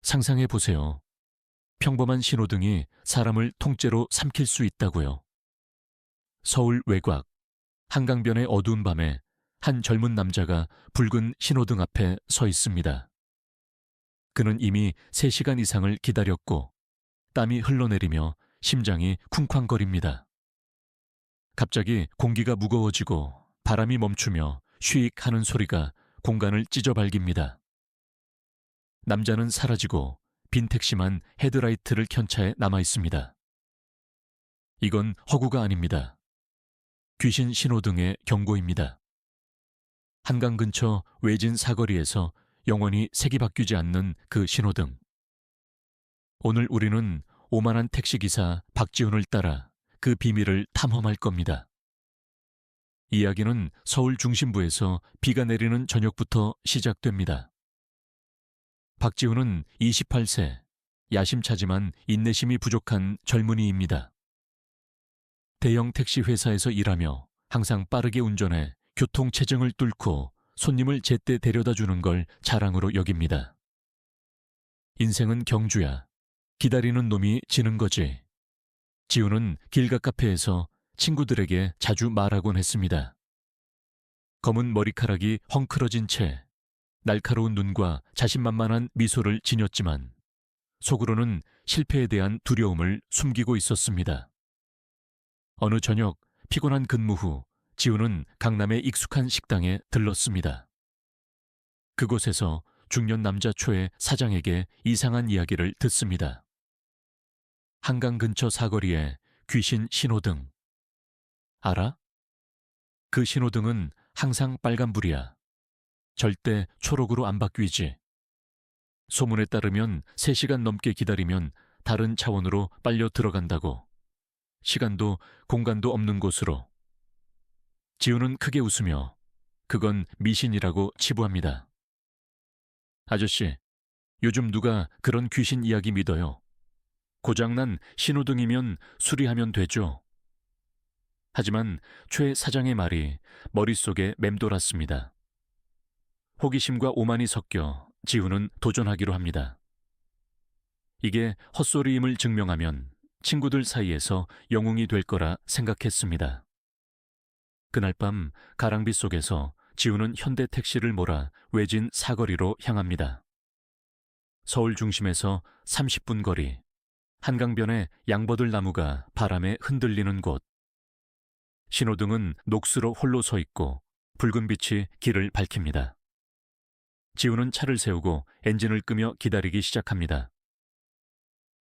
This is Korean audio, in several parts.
상상해 보세요. 평범한 신호등이 사람을 통째로 삼킬 수 있다고요. 서울 외곽, 한강변의 어두운 밤에 한 젊은 남자가 붉은 신호등 앞에 서 있습니다. 그는 이미 3시간 이상을 기다렸고 땀이 흘러내리며 심장이 쿵쾅거립니다. 갑자기 공기가 무거워지고 바람이 멈추며 쉬익 하는 소리가 공간을 찢어발깁니다. 남자는 사라지고 빈 택시만 헤드라이트를 켠 차에 남아 있습니다. 이건 허구가 아닙니다. 귀신 신호등의 경고입니다. 한강 근처 외진 사거리에서 영원히 색이 바뀌지 않는 그 신호등. 오늘 우리는 오만한 택시기사 박지훈을 따라 그 비밀을 탐험할 겁니다. 이야기는 서울 중심부에서 비가 내리는 저녁부터 시작됩니다. 박지훈은 28세, 야심차지만 인내심이 부족한 젊은이입니다. 대형 택시 회사에서 일하며 항상 빠르게 운전해 교통체증을 뚫고 손님을 제때 데려다 주는 걸 자랑으로 여깁니다. 인생은 경주야. 기다리는 놈이 지는 거지. 지훈은 길가 카페에서 친구들에게 자주 말하곤 했습니다. 검은 머리카락이 헝클어진 채 날카로운 눈과 자신만만한 미소를 지녔지만 속으로는 실패에 대한 두려움을 숨기고 있었습니다. 어느 저녁 피곤한 근무 후 지훈은 강남의 익숙한 식당에 들렀습니다. 그곳에서 중년 남자 초의 사장에게 이상한 이야기를 듣습니다. 한강 근처 사거리에 귀신 신호등. 알아? 그 신호등은 항상 빨간불이야. 절대 초록으로 안 바뀌지. 소문에 따르면 3시간 넘게 기다리면 다른 차원으로 빨려 들어간다고. 시간도 공간도 없는 곳으로. 지훈은 크게 웃으며 그건 미신이라고 치부합니다. 아저씨, 요즘 누가 그런 귀신 이야기 믿어요? 고장난 신호등이면 수리하면 되죠. 하지만 최 사장의 말이 머릿속에 맴돌았습니다. 호기심과 오만이 섞여 지훈은 도전하기로 합니다. 이게 헛소리임을 증명하면 친구들 사이에서 영웅이 될 거라 생각했습니다. 그날 밤 가랑비 속에서 지훈은 현대 택시를 몰아 외진 사거리로 향합니다. 서울 중심에서 30분 거리, 한강변의 양버들 나무가 바람에 흔들리는 곳. 신호등은 녹수로 홀로 서 있고 붉은 빛이 길을 밝힙니다. 지훈은 차를 세우고 엔진을 끄며 기다리기 시작합니다.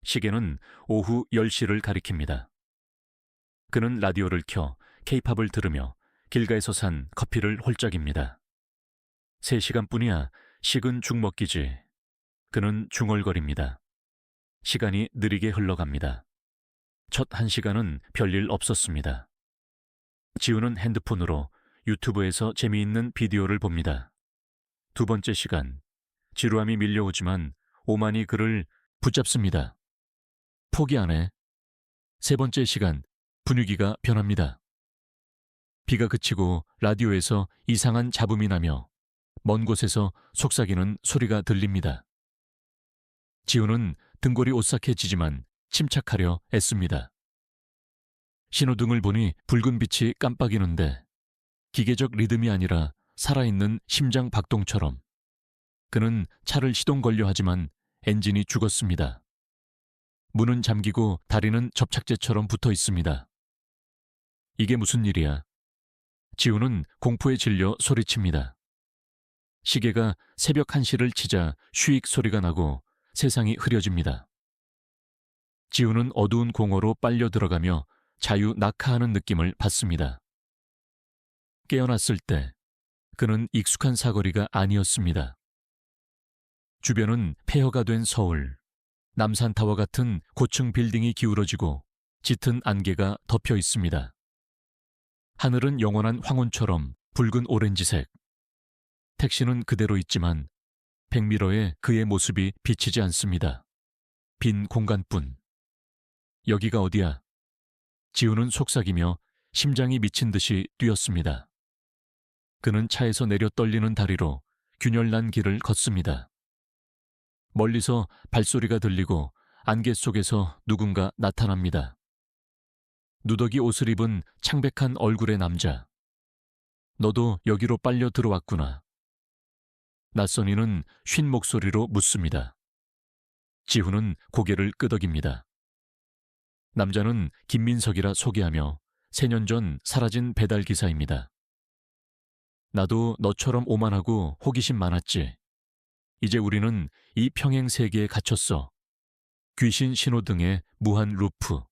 시계는 오후 10시를 가리킵니다. 그는 라디오를 켜 케이팝을 들으며 길가에서 산 커피를 홀짝입니다. 3시간뿐이야 식은 죽 먹기지. 그는 중얼거립니다. 시간이 느리게 흘러갑니다. 첫 1시간은 별일 없었습니다. 지훈은 핸드폰으로 유튜브에서 재미있는 비디오를 봅니다. 2번째 시간, 지루함이 밀려오지만 오만이 그를 붙잡습니다. 포기 안 해. 3번째 시간, 분위기가 변합니다. 비가 그치고 라디오에서 이상한 잡음이 나며 먼 곳에서 속삭이는 소리가 들립니다. 지훈은 등골이 오싹해지지만 침착하려 애씁니다. 신호등을 보니 붉은 빛이 깜빡이는데 기계적 리듬이 아니라 살아있는 심장 박동처럼. 그는 차를 시동 걸려 하지만 엔진이 죽었습니다. 문은 잠기고 다리는 접착제처럼 붙어 있습니다. 이게 무슨 일이야? 지훈은 공포에 질려 소리칩니다. 시계가 새벽 1시를 치자 쉬익 소리가 나고 세상이 흐려집니다. 지훈은 어두운 공허로 빨려 들어가며 자유 낙하하는 느낌을 받습니다. 깨어났을 때 그는 익숙한 사거리가 아니었습니다. 주변은 폐허가 된 서울, 남산타워 같은 고층 빌딩이 기울어지고 짙은 안개가 덮여 있습니다. 하늘은 영원한 황혼처럼 붉은 오렌지색. 택시는 그대로 있지만 백미러에 그의 모습이 비치지 않습니다. 빈 공간뿐. 여기가 어디야? 지훈은 속삭이며 심장이 미친 듯이 뛰었습니다. 그는 차에서 내려 떨리는 다리로 균열난 길을 걷습니다. 멀리서 발소리가 들리고 안개 속에서 누군가 나타납니다. 누더기 옷을 입은 창백한 얼굴의 남자. 너도 여기로 빨려 들어왔구나. 낯선 이는 쉰 목소리로 묻습니다. 지훈은 고개를 끄덕입니다. 남자는 김민석이라 소개하며 3년 전 사라진 배달기사입니다. 나도 너처럼 오만하고 호기심 많았지. 이제 우리는 이 평행 세계에 갇혔어. 귀신 신호등의 무한 루프.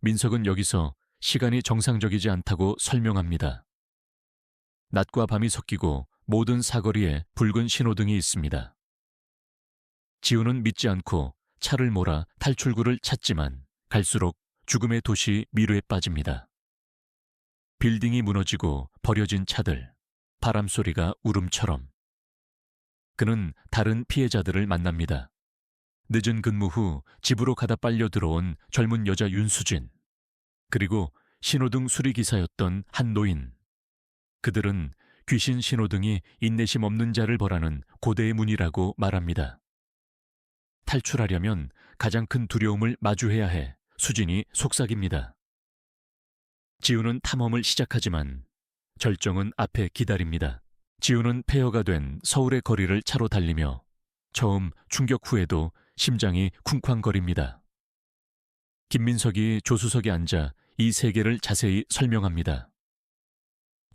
민석은 여기서 시간이 정상적이지 않다고 설명합니다. 낮과 밤이 섞이고 모든 사거리에 붉은 신호등이 있습니다. 지훈은 믿지 않고 차를 몰아 탈출구를 찾지만 갈수록 죽음의 도시 미루에 빠집니다. 빌딩이 무너지고 버려진 차들, 바람소리가 울음처럼. 그는 다른 피해자들을 만납니다. 늦은 근무 후 집으로 가다 빨려 들어온 젊은 여자 윤수진, 그리고 신호등 수리기사였던 한 노인. 그들은 귀신 신호등이 인내심 없는 자를 벌하는 고대의 문이라고 말합니다. 탈출하려면 가장 큰 두려움을 마주해야 해 수진이 속삭입니다. 지훈은 탐험을 시작하지만 절정은 앞에 기다립니다. 지훈은 폐허가 된 서울의 거리를 차로 달리며 처음 충격 후에도 심장이 쿵쾅거립니다. 김민석이 조수석에 앉아 이 세계를 자세히 설명합니다.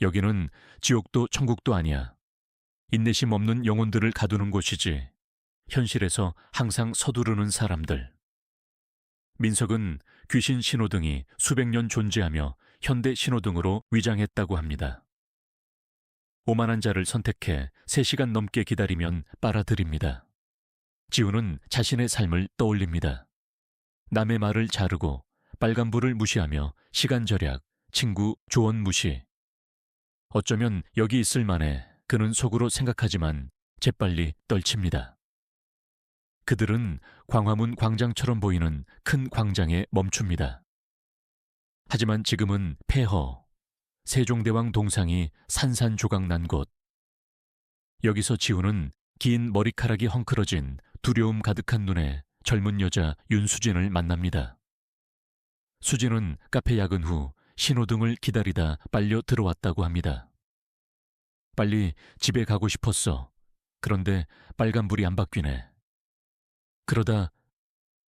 여기는 지옥도 천국도 아니야. 인내심 없는 영혼들을 가두는 곳이지. 현실에서 항상 서두르는 사람들. 민석은 귀신 신호등이 수백 년 존재하며 현대 신호등으로 위장했다고 합니다. 오만한 자를 선택해 3시간 넘게 기다리면 빨아들입니다. 지훈은 자신의 삶을 떠올립니다. 남의 말을 자르고 빨간불을 무시하며 시간 절약, 친구 조언 무시. 어쩌면 여기 있을 만해 그는 속으로 생각하지만 재빨리 떨칩니다. 그들은 광화문 광장처럼 보이는 큰 광장에 멈춥니다. 하지만 지금은 폐허, 세종대왕 동상이 산산조각 난 곳. 여기서 지훈은 긴 머리카락이 헝클어진 두려움 가득한 눈에 젊은 여자 윤수진을 만납니다. 수진은 카페 야근 후 신호등을 기다리다 빨려 들어왔다고 합니다. 빨리 집에 가고 싶었어. 그런데 빨간불이 안 바뀌네. 그러다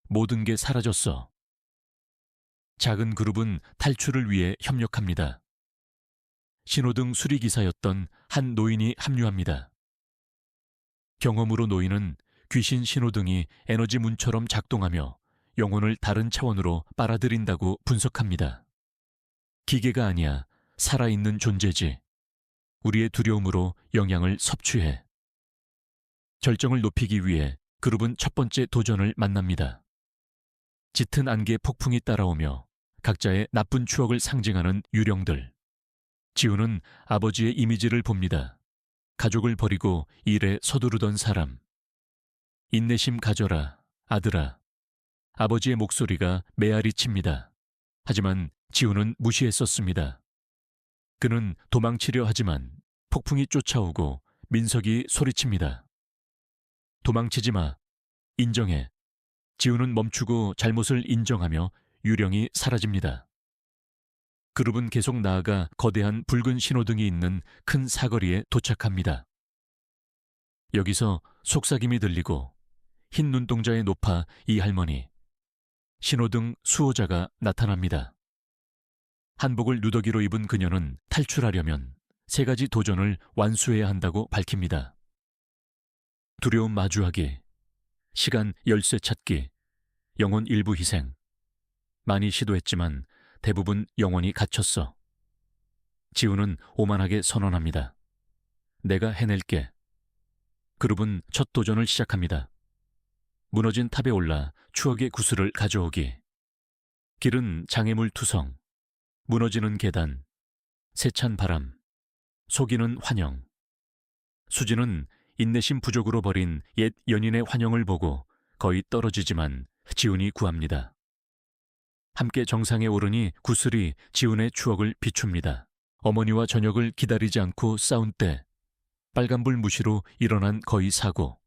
모든 게 사라졌어. 작은 그룹은 탈출을 위해 협력합니다. 신호등 수리기사였던 한 노인이 합류합니다. 경험으로 노인은 귀신 신호등이 에너지 문처럼 작동하며 영혼을 다른 차원으로 빨아들인다고 분석합니다. 기계가 아니야, 살아있는 존재지. 우리의 두려움으로 영향을 섭취해. 절정을 높이기 위해 그룹은 첫 번째 도전을 만납니다. 짙은 안개 폭풍이 따라오며 각자의 나쁜 추억을 상징하는 유령들. 지훈은 아버지의 이미지를 봅니다. 가족을 버리고 일에 서두르던 사람. 인내심 가져라, 아들아. 아버지의 목소리가 메아리 칩니다. 하지만 지훈은 무시했었습니다. 그는 도망치려 하지만 폭풍이 쫓아오고 민석이 소리칩니다. 도망치지 마. 인정해. 지훈은 멈추고 잘못을 인정하며 유령이 사라집니다. 그룹은 계속 나아가 거대한 붉은 신호등이 있는 큰 사거리에 도착합니다. 여기서 속삭임이 들리고 흰 눈동자에 높아 이 할머니. 신호등 수호자가 나타납니다. 한복을 누더기로 입은 그녀는 탈출하려면 3가지 도전을 완수해야 한다고 밝힙니다. 두려움 마주하기, 시간 열쇠 찾기, 영혼 일부 희생. 많이 시도했지만 대부분 영혼이 갇혔어. 지훈은 오만하게 선언합니다. 내가 해낼게. 그룹은 첫 도전을 시작합니다. 무너진 탑에 올라 추억의 구슬을 가져오기. 길은 장애물 투성, 무너지는 계단, 세찬 바람, 속이는 환영. 수지는 인내심 부족으로 버린 옛 연인의 환영을 보고 거의 떨어지지만 지훈이 구합니다. 함께 정상에 오르니 구슬이 지훈의 추억을 비춥니다. 어머니와 저녁을 기다리지 않고 싸운 때 빨간불 무시로 일어난 거의 사고.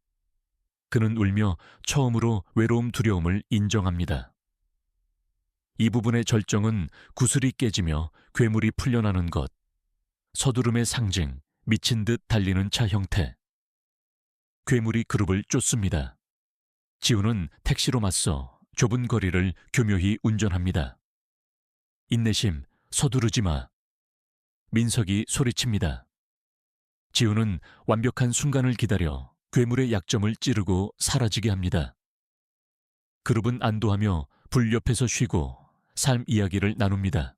그는 울며 처음으로 외로움 두려움을 인정합니다. 이 부분의 절정은 구슬이 깨지며 괴물이 풀려나는 것, 서두름의 상징, 미친 듯 달리는 차 형태. 괴물이 그룹을 쫓습니다. 지우는 택시로 맞서 좁은 거리를 교묘히 운전합니다. 인내심, 서두르지 마. 민석이 소리칩니다. 지우는 완벽한 순간을 기다려 괴물의 약점을 찌르고 사라지게 합니다. 그룹은 안도하며 불 옆에서 쉬고 삶 이야기를 나눕니다.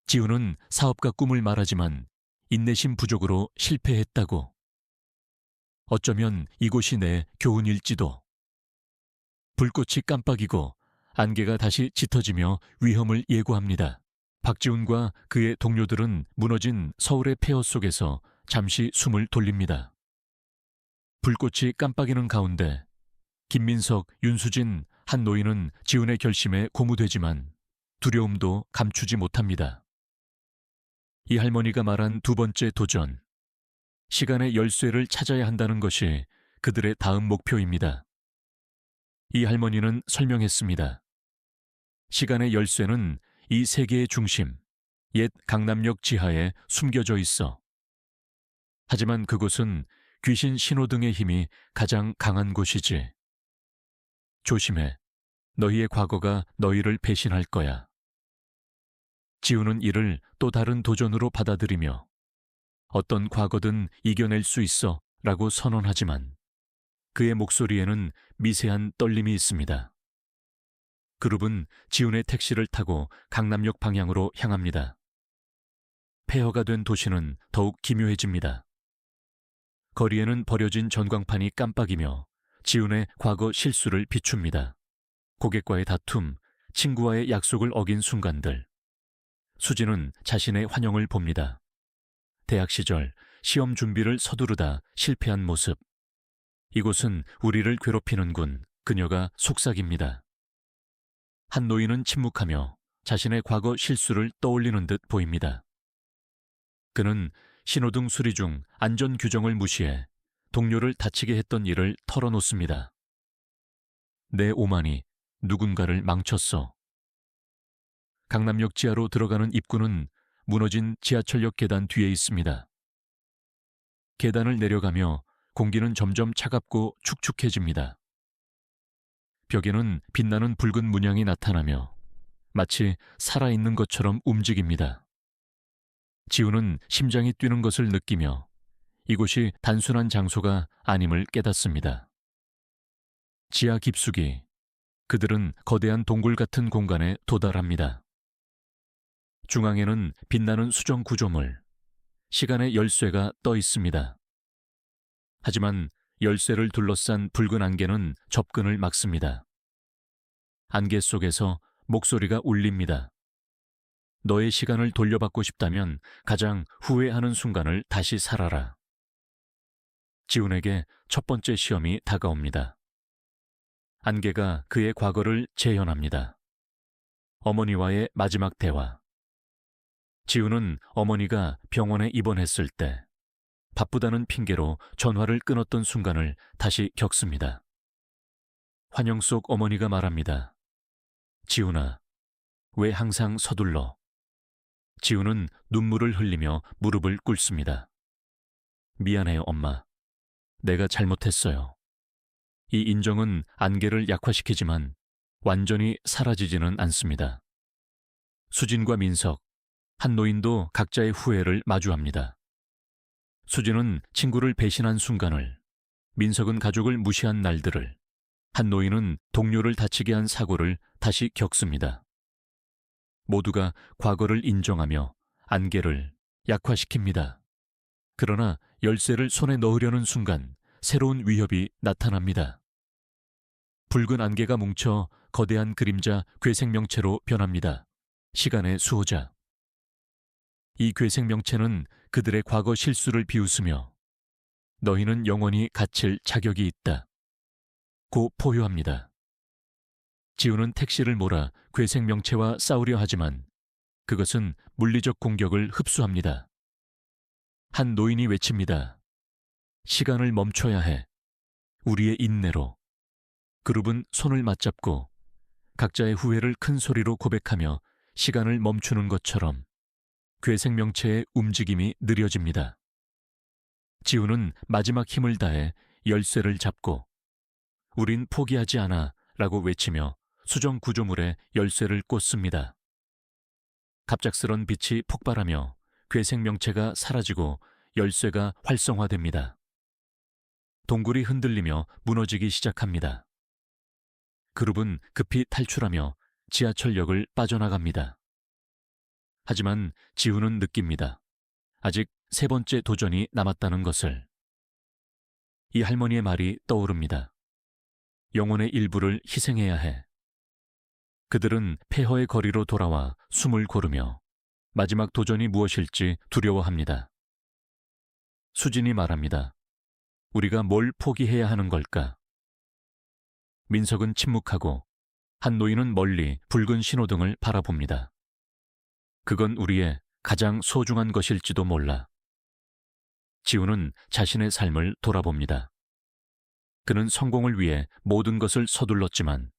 지우는 사업가 꿈을 말하지만 인내심 부족으로 실패했다고. 어쩌면 이곳이 내 교훈일지도. 불꽃이 깜빡이고 안개가 다시 짙어지며 위험을 예고합니다. 박지훈과 그의 동료들은 무너진 서울의 폐허 속에서 잠시 숨을 돌립니다. 불꽃이 깜빡이는 가운데 김민석, 윤수진, 한 노인은 지훈의 결심에 고무되지만 두려움도 감추지 못합니다. 이 할머니가 말한 두 번째 도전, 시간의 열쇠를 찾아야 한다는 것이 그들의 다음 목표입니다. 이 할머니는 설명했습니다. 시간의 열쇠는 이 세계의 중심, 옛 강남역 지하에 숨겨져 있어. 하지만 그곳은 귀신 신호등의 힘이 가장 강한 곳이지. 조심해. 너희의 과거가 너희를 배신할 거야. 지우는 이를 또 다른 도전으로 받아들이며 어떤 과거든 이겨낼 수 있어 라고 선언하지만 그의 목소리에는 미세한 떨림이 있습니다. 그룹은 지훈의 택시를 타고 강남역 방향으로 향합니다. 폐허가 된 도시는 더욱 기묘해집니다. 거리에는 버려진 전광판이 깜빡이며 지훈의 과거 실수를 비춥니다. 고객과의 다툼, 친구와의 약속을 어긴 순간들. 수지는 자신의 환영을 봅니다. 대학 시절 시험 준비를 서두르다 실패한 모습. 이곳은 우리를 괴롭히는군. 그녀가 속삭입니다. 한 노인은 침묵하며 자신의 과거 실수를 떠올리는 듯 보입니다. 그는 신호등 수리 중 안전 규정을 무시해 동료를 다치게 했던 일을 털어놓습니다. 내 오만이 누군가를 망쳤어. 강남역 지하로 들어가는 입구는 무너진 지하철역 계단 뒤에 있습니다. 계단을 내려가며 공기는 점점 차갑고 축축해집니다. 벽에는 빛나는 붉은 문양이 나타나며 마치 살아있는 것처럼 움직입니다. 지우는 심장이 뛰는 것을 느끼며 이곳이 단순한 장소가 아님을 깨닫습니다. 지하 깊숙이 그들은 거대한 동굴 같은 공간에 도달합니다. 중앙에는 빛나는 수정 구조물, 시간의 열쇠가 떠 있습니다. 하지만 열쇠를 둘러싼 붉은 안개는 접근을 막습니다. 안개 속에서 목소리가 울립니다. 너의 시간을 돌려받고 싶다면 가장 후회하는 순간을 다시 살아라. 지훈에게 첫 번째 시험이 다가옵니다. 안개가 그의 과거를 재현합니다. 어머니와의 마지막 대화. 지훈은 어머니가 병원에 입원했을 때 바쁘다는 핑계로 전화를 끊었던 순간을 다시 겪습니다. 환영 속 어머니가 말합니다. 지훈아, 왜 항상 서둘러? 지훈은 눈물을 흘리며 무릎을 꿇습니다. 미안해요, 엄마. 내가 잘못했어요. 이 인정은 안개를 약화시키지만 완전히 사라지지는 않습니다. 수진과 민석, 한 노인도 각자의 후회를 마주합니다. 수진은 친구를 배신한 순간을, 민석은 가족을 무시한 날들을, 한 노인은 동료를 다치게 한 사고를 다시 겪습니다. 모두가 과거를 인정하며 안개를 약화시킵니다. 그러나 열쇠를 손에 넣으려는 순간 새로운 위협이 나타납니다. 붉은 안개가 뭉쳐 거대한 그림자 괴생명체로 변합니다. 시간의 수호자. 이 괴생명체는 그들의 과거 실수를 비웃으며 너희는 영원히 갇힐 자격이 있다. 고 포효합니다. 지우는 택시를 몰아 괴생명체와 싸우려 하지만 그것은 물리적 공격을 흡수합니다. 한 노인이 외칩니다. 시간을 멈춰야 해. 우리의 인내로. 그룹은 손을 맞잡고 각자의 후회를 큰 소리로 고백하며 시간을 멈추는 것처럼 괴생명체의 움직임이 느려집니다. 지우는 마지막 힘을 다해 열쇠를 잡고 우린 포기하지 않아 라고 외치며 수정 구조물에 열쇠를 꽂습니다. 갑작스런 빛이 폭발하며 괴생명체가 사라지고 열쇠가 활성화됩니다. 동굴이 흔들리며 무너지기 시작합니다. 그룹은 급히 탈출하며 지하철역을 빠져나갑니다. 하지만 지우는 느낍니다. 아직 세 번째 도전이 남았다는 것을. 이 할머니의 말이 떠오릅니다. 영혼의 일부를 희생해야 해. 그들은 폐허의 거리로 돌아와 숨을 고르며 마지막 도전이 무엇일지 두려워합니다. 수진이 말합니다. 우리가 뭘 포기해야 하는 걸까? 민석은 침묵하고 한 노인은 멀리 붉은 신호등을 바라봅니다. 그건 우리의 가장 소중한 것일지도 몰라. 지우는 자신의 삶을 돌아봅니다. 그는 성공을 위해 모든 것을 서둘렀지만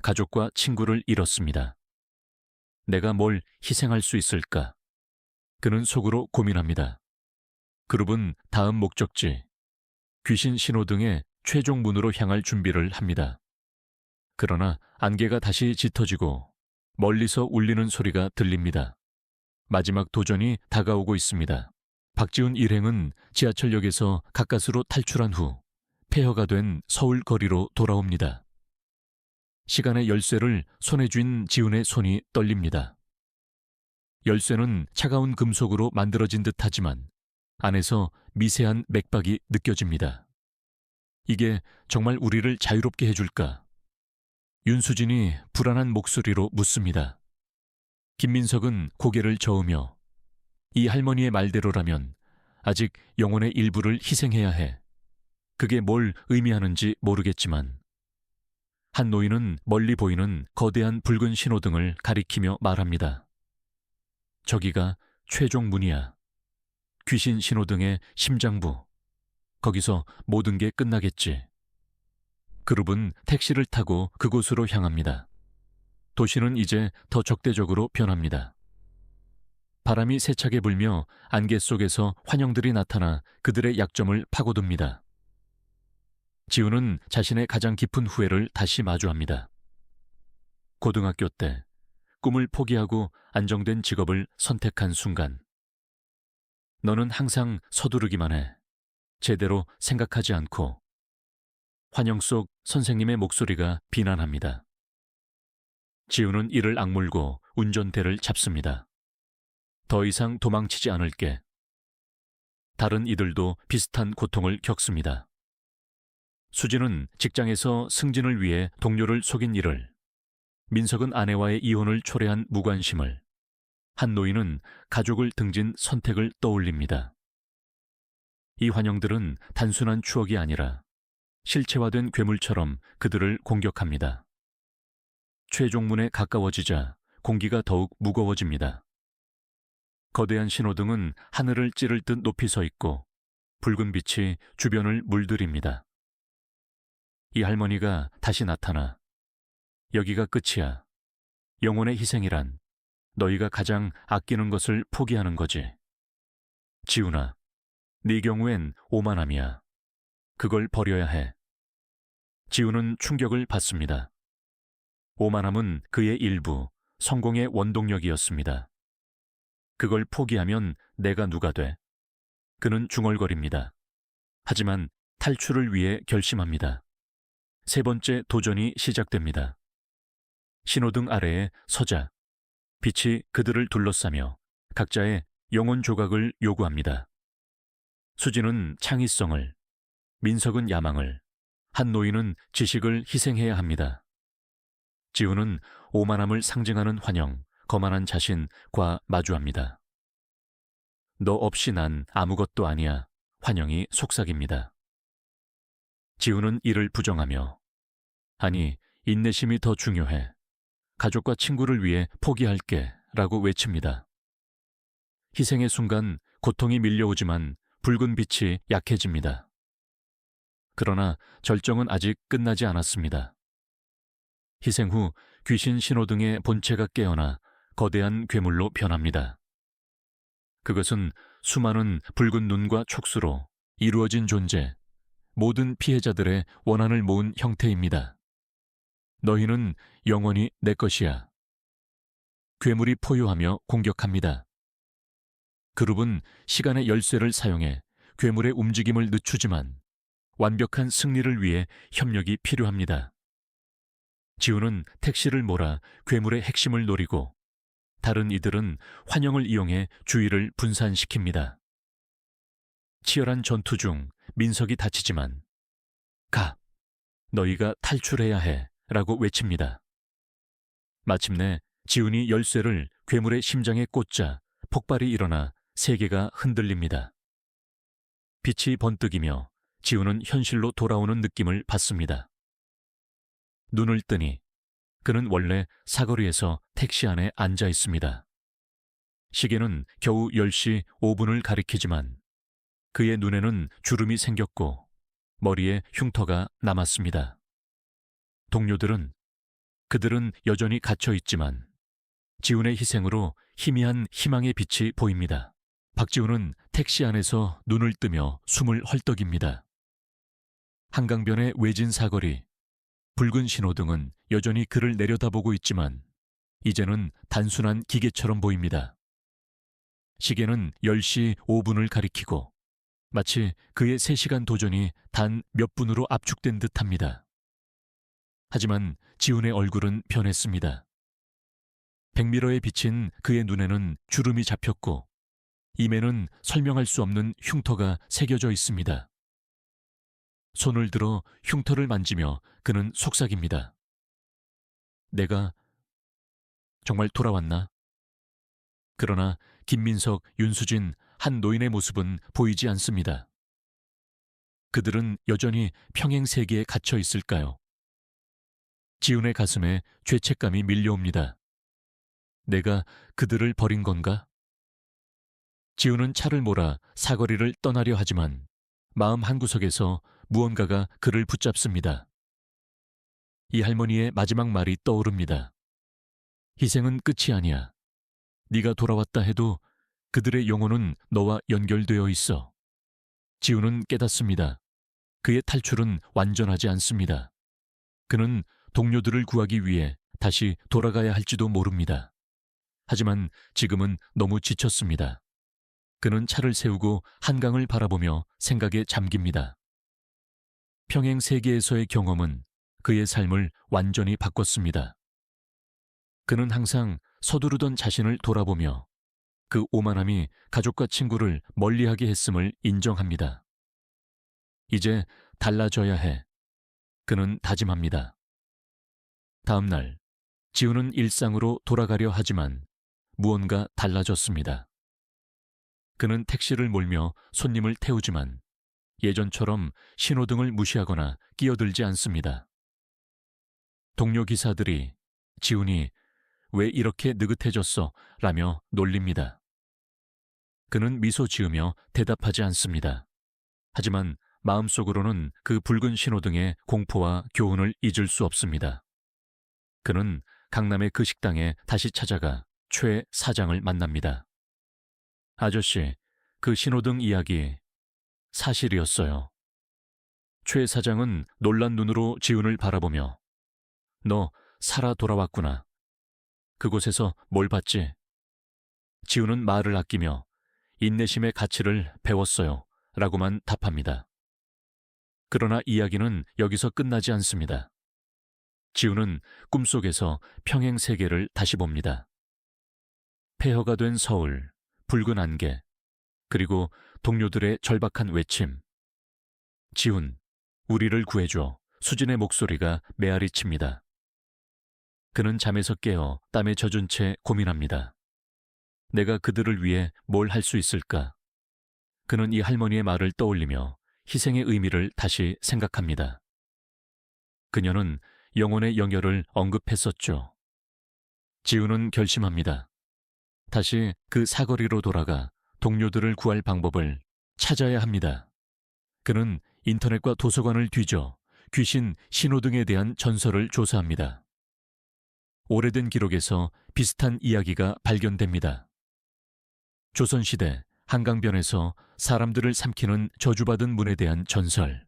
가족과 친구를 잃었습니다. 내가 뭘 희생할 수 있을까? 그는 속으로 고민합니다. 그룹은 다음 목적지, 귀신 신호등의 최종 문으로 향할 준비를 합니다. 그러나 안개가 다시 짙어지고 멀리서 울리는 소리가 들립니다. 마지막 도전이 다가오고 있습니다. 박지훈 일행은 지하철역에서 가까스로 탈출한 후 폐허가 된 서울 거리로 돌아옵니다. 시간의 열쇠를 손에 쥔 지훈의 손이 떨립니다. 열쇠는 차가운 금속으로 만들어진 듯하지만 안에서 미세한 맥박이 느껴집니다. 이게 정말 우리를 자유롭게 해줄까? 윤수진이 불안한 목소리로 묻습니다. 김민석은 고개를 저으며 이 할머니의 말대로라면 아직 영혼의 일부를 희생해야 해. 그게 뭘 의미하는지 모르겠지만 한 노인은 멀리 보이는 거대한 붉은 신호등을 가리키며 말합니다. 저기가 최종 문이야. 귀신 신호등의 심장부. 거기서 모든 게 끝나겠지. 그룹은 택시를 타고 그곳으로 향합니다. 도시는 이제 더 적대적으로 변합니다. 바람이 세차게 불며 안개 속에서 환영들이 나타나 그들의 약점을 파고듭니다. 지우는 자신의 가장 깊은 후회를 다시 마주합니다. 고등학교 때 꿈을 포기하고 안정된 직업을 선택한 순간. 너는 항상 서두르기만 해. 제대로 생각하지 않고. 환영 속 선생님의 목소리가 비난합니다. 지우는 이를 악물고 운전대를 잡습니다. 더 이상 도망치지 않을게. 다른 이들도 비슷한 고통을 겪습니다. 수진은 직장에서 승진을 위해 동료를 속인 일을, 민석은 아내와의 이혼을 초래한 무관심을, 한 노인은 가족을 등진 선택을 떠올립니다. 이 환영들은 단순한 추억이 아니라 실체화된 괴물처럼 그들을 공격합니다. 최종문에 가까워지자 공기가 더욱 무거워집니다. 거대한 신호등은 하늘을 찌를 듯 높이 서 있고 붉은 빛이 주변을 물들입니다. 이 할머니가 다시 나타나 여기가 끝이야. 영혼의 희생이란 너희가 가장 아끼는 것을 포기하는 거지. 지훈아, 네 경우엔 오만함이야. 그걸 버려야 해. 지훈은 충격을 받습니다. 오만함은 그의 일부, 성공의 원동력이었습니다. 그걸 포기하면 내가 누가 돼? 그는 중얼거립니다. 하지만 탈출을 위해 결심합니다. 세 번째 도전이 시작됩니다. 신호등 아래에 서자. 빛이 그들을 둘러싸며 각자의 영혼 조각을 요구합니다. 수진은 창의성을, 민석은 야망을, 한 노인은 지식을 희생해야 합니다. 지우는 오만함을 상징하는 환영, 거만한 자신과 마주합니다. 너 없이 난 아무것도 아니야. 환영이 속삭입니다. 지우는 이를 부정하며 아니, 인내심이 더 중요해. 가족과 친구를 위해 포기할게 라고 외칩니다. 희생의 순간 고통이 밀려오지만 붉은 빛이 약해집니다. 그러나 절정은 아직 끝나지 않았습니다. 희생 후 귀신 신호등의 본체가 깨어나 거대한 괴물로 변합니다. 그것은 수많은 붉은 눈과 촉수로 이루어진 존재, 모든 피해자들의 원한을 모은 형태입니다. 너희는 영원히 내 것이야. 괴물이 포효하며 공격합니다. 그룹은 시간의 열쇠를 사용해 괴물의 움직임을 늦추지만 완벽한 승리를 위해 협력이 필요합니다. 지우는 택시를 몰아 괴물의 핵심을 노리고 다른 이들은 환영을 이용해 주의를 분산시킵니다. 치열한 전투 중 민석이 다치지만 가! 너희가 탈출해야 해! 라고 외칩니다. 마침내 지훈이 열쇠를 괴물의 심장에 꽂자 폭발이 일어나 세계가 흔들립니다. 빛이 번뜩이며 지훈은 현실로 돌아오는 느낌을 받습니다. 눈을 뜨니 그는 원래 사거리에서 택시 안에 앉아 있습니다. 시계는 겨우 10시 5분을 가리키지만 그의 눈에는 주름이 생겼고 머리에 흉터가 남았습니다. 동료들은 그들은 여전히 갇혀 있지만 지훈의 희생으로 희미한 희망의 빛이 보입니다. 박지훈은 택시 안에서 눈을 뜨며 숨을 헐떡입니다. 한강변의 외진 사거리, 붉은 신호등은 여전히 그를 내려다보고 있지만 이제는 단순한 기계처럼 보입니다. 시계는 10시 5분을 가리키고 마치 그의 3시간 도전이 단 몇 분으로 압축된 듯합니다. 하지만 지훈의 얼굴은 변했습니다. 백미러에 비친 그의 눈에는 주름이 잡혔고 입에는 설명할 수 없는 흉터가 새겨져 있습니다. 손을 들어 흉터를 만지며 그는 속삭입니다. 내가 정말 돌아왔나? 그러나 김민석, 윤수진, 한 노인의 모습은 보이지 않습니다. 그들은 여전히 평행 세계에 갇혀 있을까요? 지훈의 가슴에 죄책감이 밀려옵니다. 내가 그들을 버린 건가? 지훈은 차를 몰아 사거리를 떠나려 하지만 마음 한구석에서 무언가가 그를 붙잡습니다. 이 할머니의 마지막 말이 떠오릅니다. 희생은 끝이 아니야. 네가 돌아왔다 해도 그들의 영혼은 너와 연결되어 있어. 지훈은 깨닫습니다. 그의 탈출은 완전하지 않습니다. 그는 동료들을 구하기 위해 다시 돌아가야 할지도 모릅니다. 하지만 지금은 너무 지쳤습니다. 그는 차를 세우고 한강을 바라보며 생각에 잠깁니다. 평행 세계에서의 경험은 그의 삶을 완전히 바꿨습니다. 그는 항상 서두르던 자신을 돌아보며 그 오만함이 가족과 친구를 멀리하게 했음을 인정합니다. 이제 달라져야 해. 그는 다짐합니다. 다음 날, 지훈은 일상으로 돌아가려 하지만 무언가 달라졌습니다. 그는 택시를 몰며 손님을 태우지만 예전처럼 신호등을 무시하거나 끼어들지 않습니다. 동료 기사들이 지훈이 왜 이렇게 느긋해졌어? 라며 놀립니다. 그는 미소 지으며 대답하지 않습니다. 하지만 마음속으로는 그 붉은 신호등의 공포와 교훈을 잊을 수 없습니다. 그는 강남의 그 식당에 다시 찾아가 최 사장을 만납니다. 아저씨, 그 신호등 이야기 사실이었어요. 최 사장은 놀란 눈으로 지훈을 바라보며 너 살아 돌아왔구나. 그곳에서 뭘 봤지? 지훈은 말을 아끼며 인내심의 가치를 배웠어요. 라고만 답합니다. 그러나 이야기는 여기서 끝나지 않습니다. 지훈은 꿈속에서 평행 세계를 다시 봅니다. 폐허가 된 서울, 붉은 안개, 그리고 동료들의 절박한 외침. 지훈, 우리를 구해줘. 수진의 목소리가 메아리칩니다. 그는 잠에서 깨어 땀에 젖은 채 고민합니다. 내가 그들을 위해 뭘 할 수 있을까? 그는 이 할머니의 말을 떠올리며 희생의 의미를 다시 생각합니다. 그녀는 영혼의 영열을 언급했었죠. 지훈은 결심합니다. 다시 그 사거리로 돌아가 동료들을 구할 방법을 찾아야 합니다. 그는 인터넷과 도서관을 뒤져 귀신 신호등에 대한 전설을 조사합니다. 오래된 기록에서 비슷한 이야기가 발견됩니다. 조선시대 한강변에서 사람들을 삼키는 저주받은 문에 대한 전설.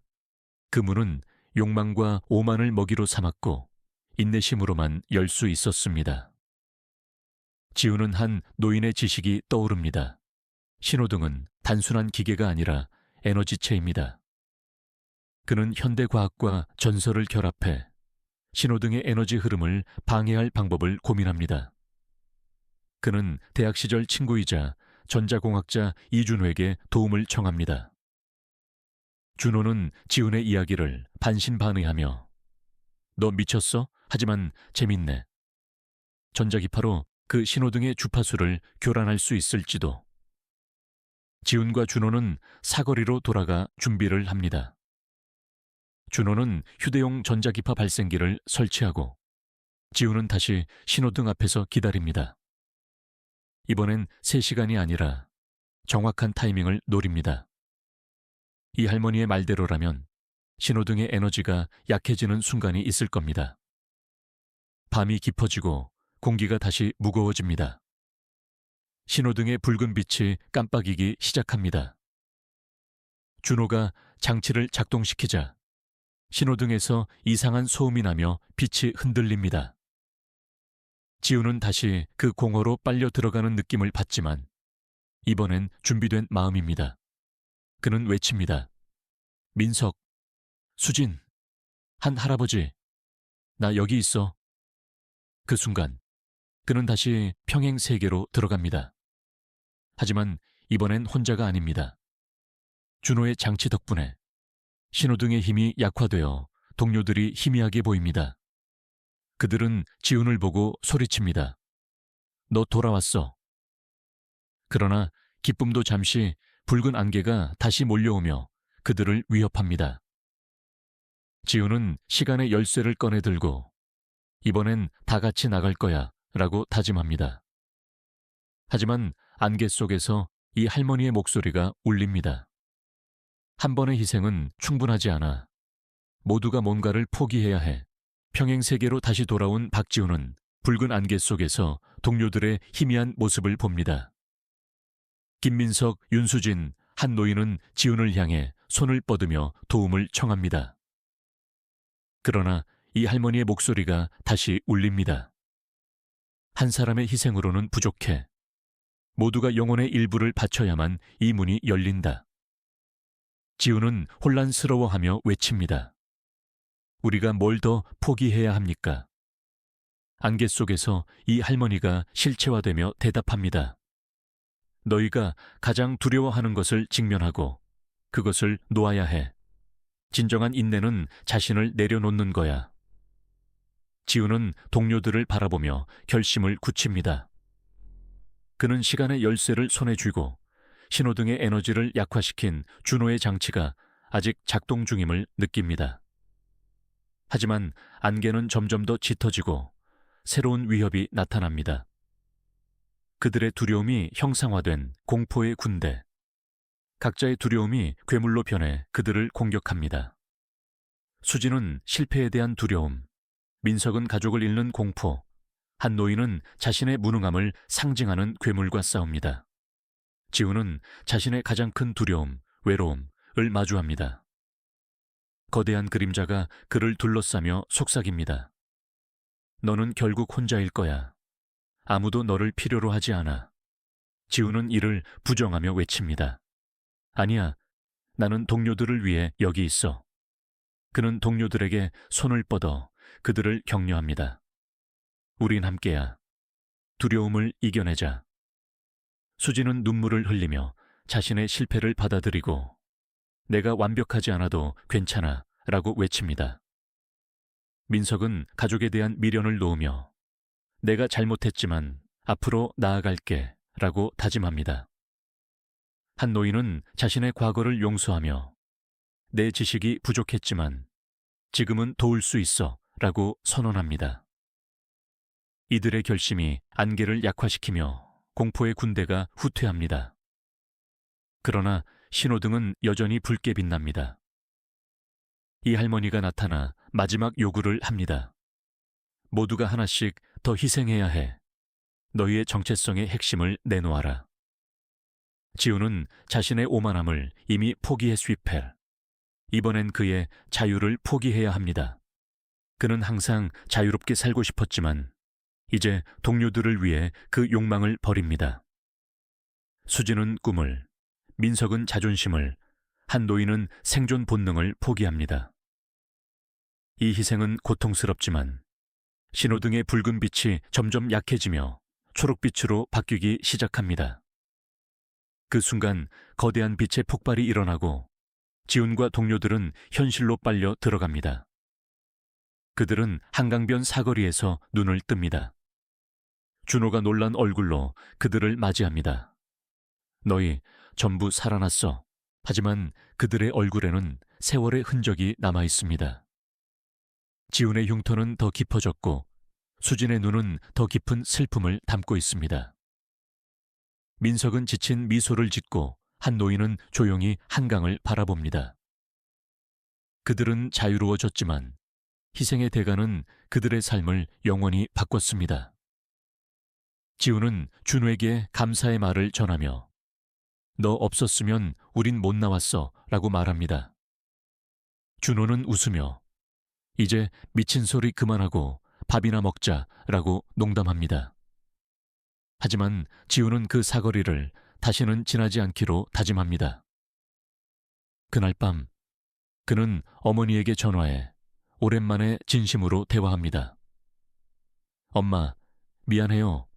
그 문은 욕망과 오만을 먹이로 삼았고 인내심으로만 열 수 있었습니다. 지우는 한 노인의 지식이 떠오릅니다. 신호등은 단순한 기계가 아니라 에너지체입니다. 그는 현대과학과 전설을 결합해 신호등의 에너지 흐름을 방해할 방법을 고민합니다. 그는 대학 시절 친구이자 전자공학자 이준호에게 도움을 청합니다. 준호는 지훈의 이야기를 반신반의하며 너 미쳤어? 하지만 재밌네. 전자기파로 그 신호등의 주파수를 교란할 수 있을지도. 지훈과 준호는 사거리로 돌아가 준비를 합니다. 준호는 휴대용 전자기파 발생기를 설치하고 지훈은 다시 신호등 앞에서 기다립니다. 이번엔 3시간이 아니라 정확한 타이밍을 노립니다. 이 할머니의 말대로라면 신호등의 에너지가 약해지는 순간이 있을 겁니다. 밤이 깊어지고 공기가 다시 무거워집니다. 신호등의 붉은 빛이 깜빡이기 시작합니다. 준호가 장치를 작동시키자 신호등에서 이상한 소음이 나며 빛이 흔들립니다. 지우는 다시 그 공허로 빨려 들어가는 느낌을 받지만 이번엔 준비된 마음입니다. 그는 외칩니다. 민석, 수진, 한 할아버지, 나 여기 있어. 그 순간 그는 다시 평행 세계로 들어갑니다. 하지만 이번엔 혼자가 아닙니다. 준호의 장치 덕분에 신호등의 힘이 약화되어 동료들이 희미하게 보입니다. 그들은 지훈을 보고 소리칩니다. 너 돌아왔어. 그러나 기쁨도 잠시 붉은 안개가 다시 몰려오며 그들을 위협합니다. 지훈은 시간의 열쇠를 꺼내 들고 이번엔 다 같이 나갈 거야 라고 다짐합니다. 하지만 안개 속에서 이 할머니의 목소리가 울립니다. 한 번의 희생은 충분하지 않아. 모두가 뭔가를 포기해야 해. 평행세계로 다시 돌아온 박지훈은 붉은 안개 속에서 동료들의 희미한 모습을 봅니다. 김민석, 윤수진, 한 노인은 지훈을 향해 손을 뻗으며 도움을 청합니다. 그러나 이 할머니의 목소리가 다시 울립니다. 한 사람의 희생으로는 부족해. 모두가 영혼의 일부를 바쳐야만 이 문이 열린다. 지훈은 혼란스러워하며 외칩니다. 우리가 뭘 더 포기해야 합니까? 안개 속에서 이 할머니가 실체화되며 대답합니다. 너희가 가장 두려워하는 것을 직면하고 그것을 놓아야 해. 진정한 인내는 자신을 내려놓는 거야. 지훈은 동료들을 바라보며 결심을 굳힙니다. 그는 시간의 열쇠를 손에 쥐고 신호등의 에너지를 약화시킨 준호의 장치가 아직 작동 중임을 느낍니다. 하지만 안개는 점점 더 짙어지고 새로운 위협이 나타납니다. 그들의 두려움이 형상화된 공포의 군대. 각자의 두려움이 괴물로 변해 그들을 공격합니다. 수진은 실패에 대한 두려움, 민석은 가족을 잃는 공포, 한 노인은 자신의 무능함을 상징하는 괴물과 싸웁니다. 지훈은 자신의 가장 큰 두려움, 외로움을 마주합니다. 거대한 그림자가 그를 둘러싸며 속삭입니다. 너는 결국 혼자일 거야. 아무도 너를 필요로 하지 않아. 지훈은 이를 부정하며 외칩니다. 아니야, 나는 동료들을 위해 여기 있어. 그는 동료들에게 손을 뻗어 그들을 격려합니다. 우린 함께야. 두려움을 이겨내자. 수지는 눈물을 흘리며 자신의 실패를 받아들이고 내가 완벽하지 않아도 괜찮아 라고 외칩니다. 민석은 가족에 대한 미련을 놓으며 내가 잘못했지만 앞으로 나아갈게 라고 다짐합니다. 한 노인은 자신의 과거를 용서하며 내 지식이 부족했지만 지금은 도울 수 있어 라고 선언합니다. 이들의 결심이 안개를 약화시키며 공포의 군대가 후퇴합니다. 그러나 신호등은 여전히 붉게 빛납니다. 이 할머니가 나타나 마지막 요구를 합니다. 모두가 하나씩 더 희생해야 해. 너희의 정체성의 핵심을 내놓아라. 지우는 자신의 오만함을 이미 포기했으펠. 이번엔 그의 자유를 포기해야 합니다. 그는 항상 자유롭게 살고 싶었지만 이제 동료들을 위해 그 욕망을 버립니다. 수지는 꿈을, 민석은 자존심을, 한 노인은 생존 본능을 포기합니다. 이 희생은 고통스럽지만 신호등의 붉은 빛이 점점 약해지며 초록빛으로 바뀌기 시작합니다. 그 순간 거대한 빛의 폭발이 일어나고 지훈과 동료들은 현실로 빨려 들어갑니다. 그들은 한강변 사거리에서 눈을 뜹니다. 준호가 놀란 얼굴로 그들을 맞이합니다. 너희 전부 살아났어. 하지만 그들의 얼굴에는 세월의 흔적이 남아 있습니다. 지훈의 흉터는 더 깊어졌고 수진의 눈은 더 깊은 슬픔을 담고 있습니다. 민석은 지친 미소를 짓고 한 노인은 조용히 한강을 바라봅니다. 그들은 자유로워졌지만 희생의 대가는 그들의 삶을 영원히 바꿨습니다. 지훈은 준호에게 감사의 말을 전하며 너 없었으면 우린 못 나왔어 라고 말합니다. 준호는 웃으며 이제 미친 소리 그만하고 밥이나 먹자 라고 농담합니다. 하지만 지훈은 그 사거리를 다시는 지나지 않기로 다짐합니다. 그날 밤 그는 어머니에게 전화해 오랜만에 진심으로 대화합니다. 엄마, 미안해요.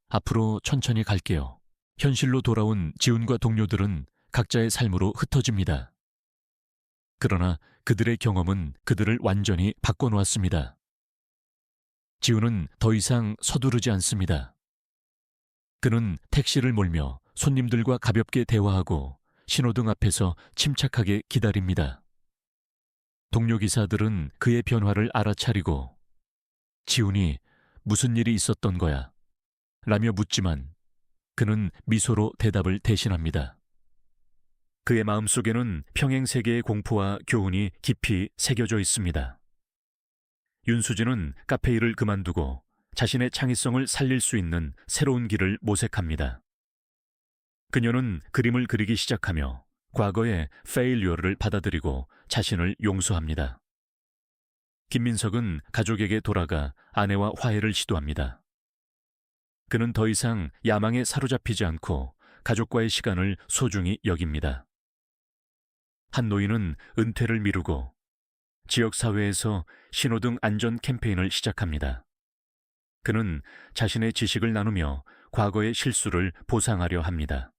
앞으로 천천히 갈게요. 현실로 돌아온 지훈과 동료들은 각자의 삶으로 흩어집니다. 그러나 그들의 경험은 그들을 완전히 바꿔놓았습니다. 지훈은 더 이상 서두르지 않습니다. 그는 택시를 몰며 손님들과 가볍게 대화하고 신호등 앞에서 침착하게 기다립니다. 동료 기사들은 그의 변화를 알아차리고 지훈이 무슨 일이 있었던 거야? 라며 묻지만 그는 미소로 대답을 대신합니다. 그의 마음속에는 평행세계의 공포와 교훈이 깊이 새겨져 있습니다. 윤수진은 카페 일을 그만두고 자신의 창의성을 살릴 수 있는 새로운 길을 모색합니다. 그녀는 그림을 그리기 시작하며 과거의 페일리어를 받아들이고 자신을 용서합니다. 김민석은 가족에게 돌아가 아내와 화해를 시도합니다. 그는 더 이상 야망에 사로잡히지 않고 가족과의 시간을 소중히 여깁니다. 한 노인은 은퇴를 미루고 지역사회에서 신호등 안전 캠페인을 시작합니다. 그는 자신의 지식을 나누며 과거의 실수를 보상하려 합니다.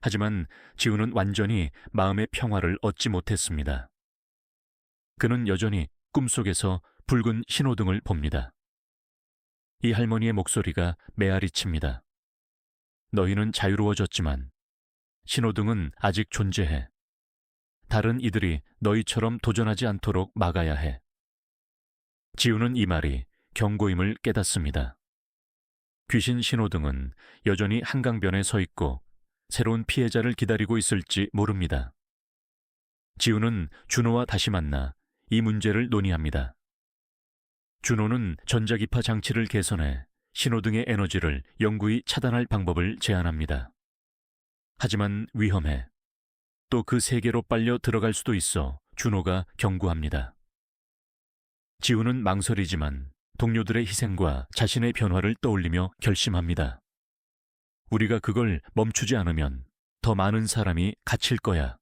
하지만 지훈은 완전히 마음의 평화를 얻지 못했습니다. 그는 여전히 꿈속에서 붉은 신호등을 봅니다. 이 할머니의 목소리가 메아리칩니다. 너희는 자유로워졌지만 신호등은 아직 존재해. 다른 이들이 너희처럼 도전하지 않도록 막아야 해. 지훈은 이 말이 경고임을 깨닫습니다. 귀신 신호등은 여전히 한강변에 서 있고 새로운 피해자를 기다리고 있을지 모릅니다. 지훈은 준호와 다시 만나 이 문제를 논의합니다. 준호는 전자기파 장치를 개선해 신호등의 에너지를 영구히 차단할 방법을 제안합니다. 하지만 위험해. 또 그 세계로 빨려 들어갈 수도 있어 준호가 경고합니다. 지훈은 망설이지만 동료들의 희생과 자신의 변화를 떠올리며 결심합니다. 우리가 그걸 멈추지 않으면 더 많은 사람이 갇힐 거야.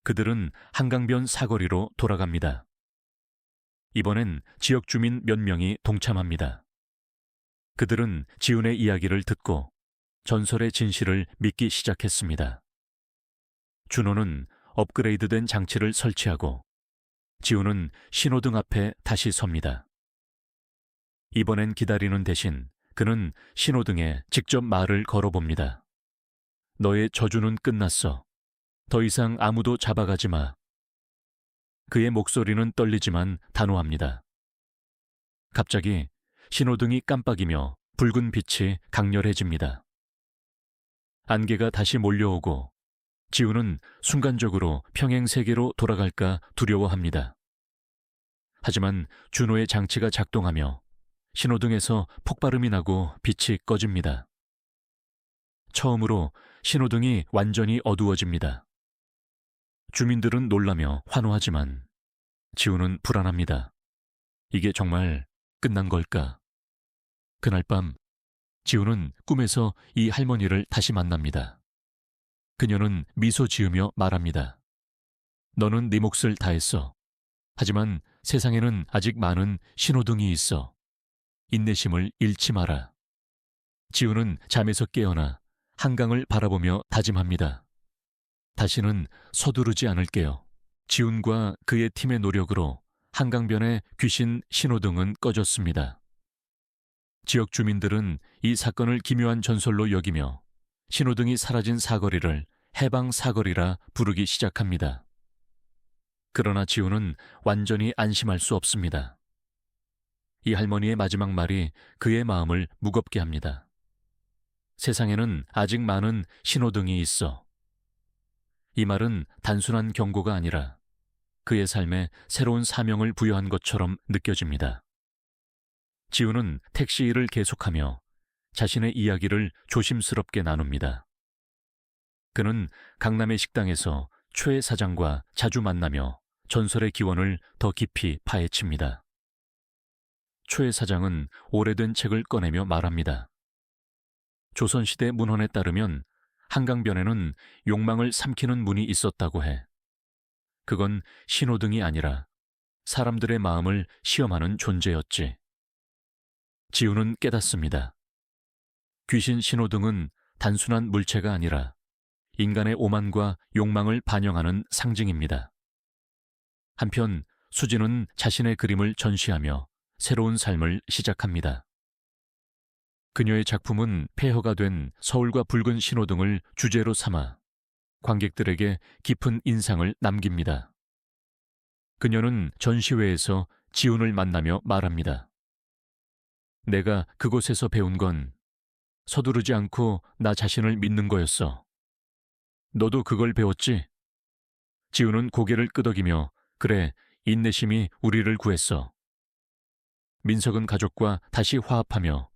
그들은 한강변 사거리로 돌아갑니다. 이번엔 지역 주민 몇 명이 동참합니다. 그들은 지훈의 이야기를 듣고 전설의 진실을 믿기 시작했습니다. 준호는 업그레이드된 장치를 설치하고 지훈은 신호등 앞에 다시 섭니다. 이번엔 기다리는 대신 그는 신호등에 직접 말을 걸어봅니다. 너의 저주는 끝났어. 더 이상 아무도 잡아가지 마. 그의 목소리는 떨리지만 단호합니다. 갑자기 신호등이 깜빡이며 붉은 빛이 강렬해집니다. 안개가 다시 몰려오고 지우는 순간적으로 평행 세계로 돌아갈까 두려워합니다. 하지만 준호의 장치가 작동하며 신호등에서 폭발음이 나고 빛이 꺼집니다. 처음으로 신호등이 완전히 어두워집니다. 주민들은 놀라며 환호하지만 지우는 불안합니다. 이게 정말 끝난 걸까? 그날 밤 지우는 꿈에서 이 할머니를 다시 만납니다. 그녀는 미소 지으며 말합니다. 너는 네 몫을 다했어. 하지만 세상에는 아직 많은 신호등이 있어. 인내심을 잃지 마라. 지우는 잠에서 깨어나 한강을 바라보며 다짐합니다. 다시는 서두르지 않을게요. 지훈과 그의 팀의 노력으로 한강변의 귀신 신호등은 꺼졌습니다. 지역 주민들은 이 사건을 기묘한 전설로 여기며 신호등이 사라진 사거리를 해방 사거리라 부르기 시작합니다. 그러나 지훈은 완전히 안심할 수 없습니다. 이 할머니의 마지막 말이 그의 마음을 무겁게 합니다. 세상에는 아직 많은 신호등이 있어. 이 말은 단순한 경고가 아니라 그의 삶에 새로운 사명을 부여한 것처럼 느껴집니다. 지훈은 택시 일을 계속하며 자신의 이야기를 조심스럽게 나눕니다. 그는 강남의 식당에서 최 사장과 자주 만나며 전설의 기원을 더 깊이 파헤칩니다. 최 사장은 오래된 책을 꺼내며 말합니다. 조선시대 문헌에 따르면 한강변에는 욕망을 삼키는 문이 있었다고 해. 그건 신호등이 아니라 사람들의 마음을 시험하는 존재였지. 지우는 깨닫습니다. 귀신 신호등은 단순한 물체가 아니라 인간의 오만과 욕망을 반영하는 상징입니다. 한편 수지는 자신의 그림을 전시하며 새로운 삶을 시작합니다. 그녀의 작품은 폐허가 된 서울과 붉은 신호등을 주제로 삼아 관객들에게 깊은 인상을 남깁니다. 그녀는 전시회에서 지훈을 만나며 말합니다. 내가 그곳에서 배운 건 서두르지 않고 나 자신을 믿는 거였어. 너도 그걸 배웠지? 지훈은 고개를 끄덕이며 그래, 인내심이 우리를 구했어. 민석은 가족과 다시 화합하며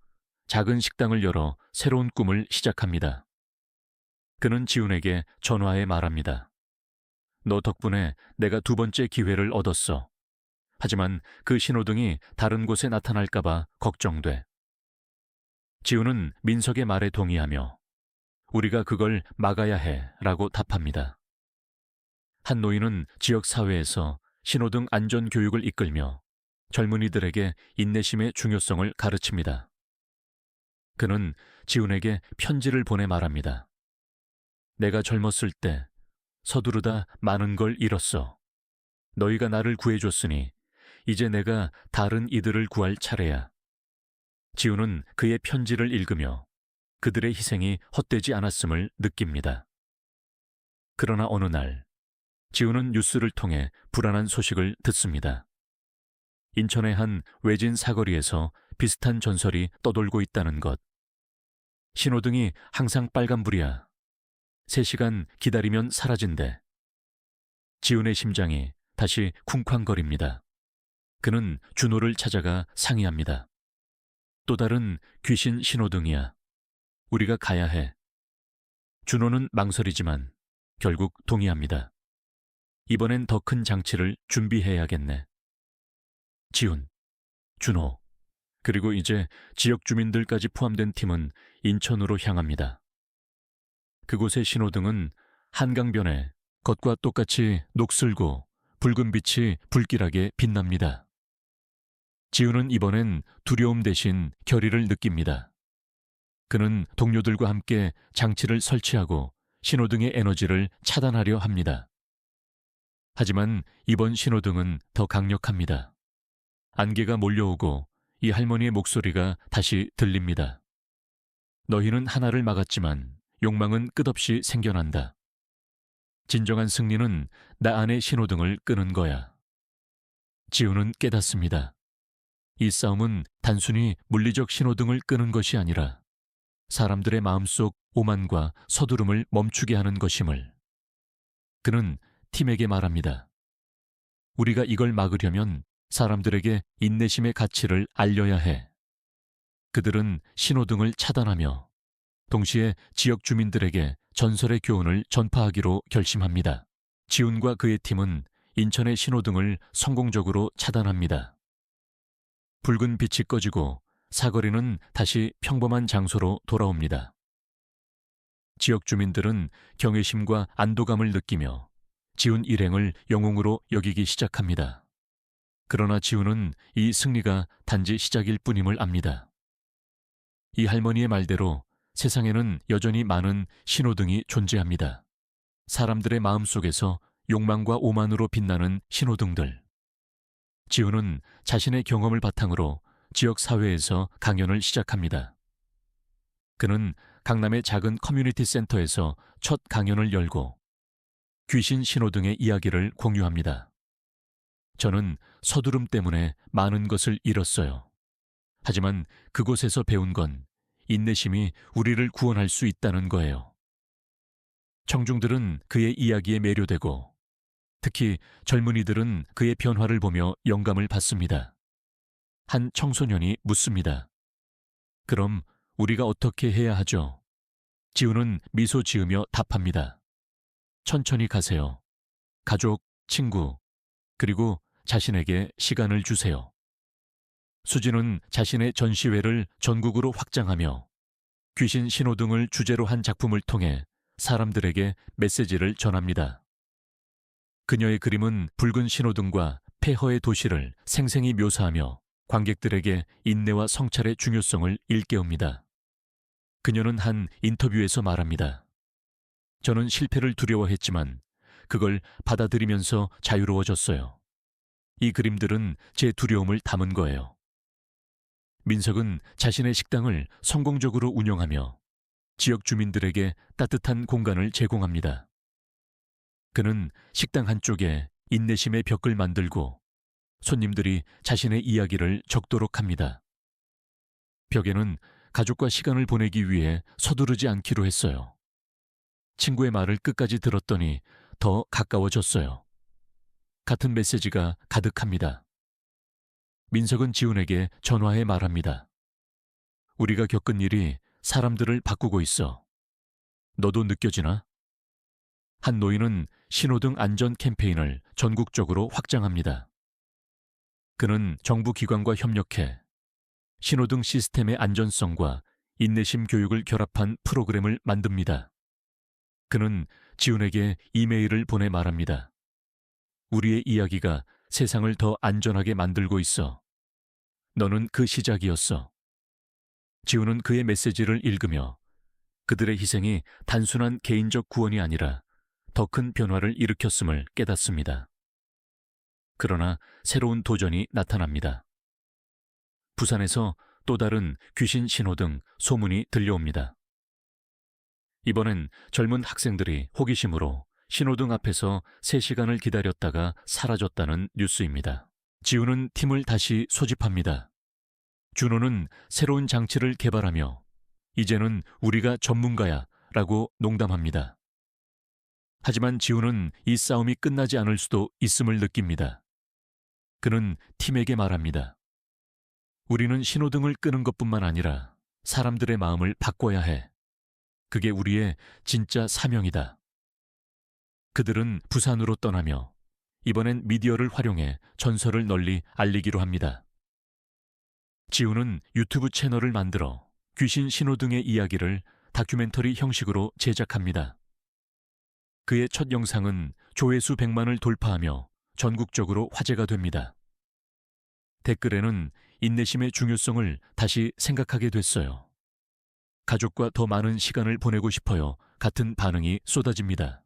작은 식당을 열어 새로운 꿈을 시작합니다. 그는 지훈에게 전화해 말합니다. 너 덕분에 내가 두 번째 기회를 얻었어. 하지만 그 신호등이 다른 곳에 나타날까봐 걱정돼. 지훈은 민석의 말에 동의하며 우리가 그걸 막아야 해 라고 답합니다. 한 노인은 지역사회에서 신호등 안전교육을 이끌며 젊은이들에게 인내심의 중요성을 가르칩니다. 그는 지훈에게 편지를 보내 말합니다. 내가 젊었을 때 서두르다 많은 걸 잃었어. 너희가 나를 구해줬으니 이제 내가 다른 이들을 구할 차례야. 지훈은 그의 편지를 읽으며 그들의 희생이 헛되지 않았음을 느낍니다. 그러나 어느 날 지훈은 뉴스를 통해 불안한 소식을 듣습니다. 인천의 한 외진 사거리에서 비슷한 전설이 떠돌고 있다는 것. 신호등이 항상 빨간불이야. 3시간 기다리면 사라진대. 지훈의 심장이 다시 쿵쾅거립니다. 그는 준호를 찾아가 상의합니다. 또 다른 귀신 신호등이야. 우리가 가야 해. 준호는 망설이지만 결국 동의합니다. 이번엔 더 큰 장치를 준비해야겠네. 지훈, 준호, 그리고 이제 지역 주민들까지 포함된 팀은 인천으로 향합니다. 그곳의 신호등은 한강변에 겉과 똑같이 녹슬고 붉은 빛이 불길하게 빛납니다. 지훈은 이번엔 두려움 대신 결의를 느낍니다. 그는 동료들과 함께 장치를 설치하고 신호등의 에너지를 차단하려 합니다. 하지만 이번 신호등은 더 강력합니다. 안개가 몰려오고 이 할머니의 목소리가 다시 들립니다. 너희는 하나를 막았지만 욕망은 끝없이 생겨난다. 진정한 승리는 나 안의 신호등을 끄는 거야. 지훈은 깨닫습니다. 이 싸움은 단순히 물리적 신호등을 끄는 것이 아니라 사람들의 마음속 오만과 서두름을 멈추게 하는 것임을. 그는 팀에게 말합니다. 우리가 이걸 막으려면 사람들에게 인내심의 가치를 알려야 해. 그들은 신호등을 차단하며 동시에 지역 주민들에게 전설의 교훈을 전파하기로 결심합니다. 지훈과 그의 팀은 인천의 신호등을 성공적으로 차단합니다. 붉은 빛이 꺼지고 사거리는 다시 평범한 장소로 돌아옵니다. 지역 주민들은 경외심과 안도감을 느끼며 지훈 일행을 영웅으로 여기기 시작합니다. 그러나 지훈은 이 승리가 단지 시작일 뿐임을 압니다. 이 할머니의 말대로 세상에는 여전히 많은 신호등이 존재합니다. 사람들의 마음속에서 욕망과 오만으로 빛나는 신호등들. 지훈은 자신의 경험을 바탕으로 지역 사회에서 강연을 시작합니다. 그는 강남의 작은 커뮤니티 센터에서 첫 강연을 열고 귀신 신호등의 이야기를 공유합니다. 저는 서두름 때문에 많은 것을 잃었어요. 하지만 그곳에서 배운 건 인내심이 우리를 구원할 수 있다는 거예요. 청중들은 그의 이야기에 매료되고 특히 젊은이들은 그의 변화를 보며 영감을 받습니다. 한 청소년이 묻습니다. 그럼 우리가 어떻게 해야 하죠? 지훈은 미소 지으며 답합니다. 천천히 가세요. 가족, 친구, 그리고 자신에게 시간을 주세요. 수지는 자신의 전시회를 전국으로 확장하며 귀신 신호등을 주제로 한 작품을 통해 사람들에게 메시지를 전합니다. 그녀의 그림은 붉은 신호등과 폐허의 도시를 생생히 묘사하며 관객들에게 인내와 성찰의 중요성을 일깨웁니다. 그녀는 한 인터뷰에서 말합니다. 저는 실패를 두려워했지만 그걸 받아들이면서 자유로워졌어요. 이 그림들은 제 두려움을 담은 거예요. 민석은 자신의 식당을 성공적으로 운영하며 지역 주민들에게 따뜻한 공간을 제공합니다. 그는 식당 한쪽에 인내심의 벽을 만들고 손님들이 자신의 이야기를 적도록 합니다. 벽에는 가족과 시간을 보내기 위해 서두르지 않기로 했어요. 친구의 말을 끝까지 들었더니 더 가까워졌어요. 같은 메시지가 가득합니다. 민석은 지훈에게 전화해 말합니다. 우리가 겪은 일이 사람들을 바꾸고 있어. 너도 느껴지나? 한 노인은 신호등 안전 캠페인을 전국적으로 확장합니다. 그는 정부 기관과 협력해 신호등 시스템의 안전성과 인내심 교육을 결합한 프로그램을 만듭니다. 그는 지훈에게 이메일을 보내 말합니다. 우리의 이야기가 세상을 더 안전하게 만들고 있어. 너는 그 시작이었어. 지훈은 그의 메시지를 읽으며 그들의 희생이 단순한 개인적 구원이 아니라 더 큰 변화를 일으켰음을 깨닫습니다. 그러나 새로운 도전이 나타납니다. 부산에서 또 다른 귀신 신호등 소문이 들려옵니다. 이번엔 젊은 학생들이 호기심으로 신호등 앞에서 3시간을 기다렸다가 사라졌다는 뉴스입니다. 지훈은 팀을 다시 소집합니다. 준호는 새로운 장치를 개발하며 이제는 우리가 전문가야 라고 농담합니다. 하지만 지훈은 이 싸움이 끝나지 않을 수도 있음을 느낍니다. 그는 팀에게 말합니다. 우리는 신호등을 끄는 것뿐만 아니라 사람들의 마음을 바꿔야 해. 그게 우리의 진짜 사명이다. 그들은 부산으로 떠나며 이번엔 미디어를 활용해 전설을 널리 알리기로 합니다. 지훈은 유튜브 채널을 만들어 귀신 신호등의 이야기를 다큐멘터리 형식으로 제작합니다. 그의 첫 영상은 조회수 100만을 돌파하며 전국적으로 화제가 됩니다. 댓글에는 인내심의 중요성을 다시 생각하게 됐어요. 가족과 더 많은 시간을 보내고 싶어요. 같은 반응이 쏟아집니다.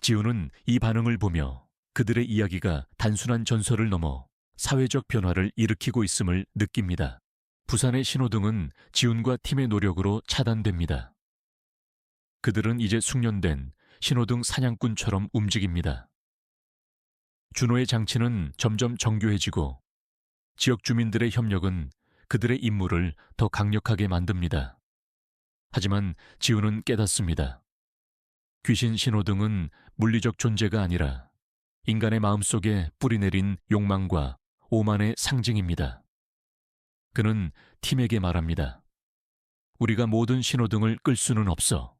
지훈은 이 반응을 보며 그들의 이야기가 단순한 전설을 넘어 사회적 변화를 일으키고 있음을 느낍니다. 부산의 신호등은 지훈과 팀의 노력으로 차단됩니다. 그들은 이제 숙련된 신호등 사냥꾼처럼 움직입니다. 준호의 장치는 점점 정교해지고 지역 주민들의 협력은 그들의 임무를 더 강력하게 만듭니다. 하지만 지우는 깨닫습니다. 귀신 신호등은 물리적 존재가 아니라 인간의 마음속에 뿌리내린 욕망과 오만의 상징입니다. 그는 팀에게 말합니다. 우리가 모든 신호등을 끌 수는 없어.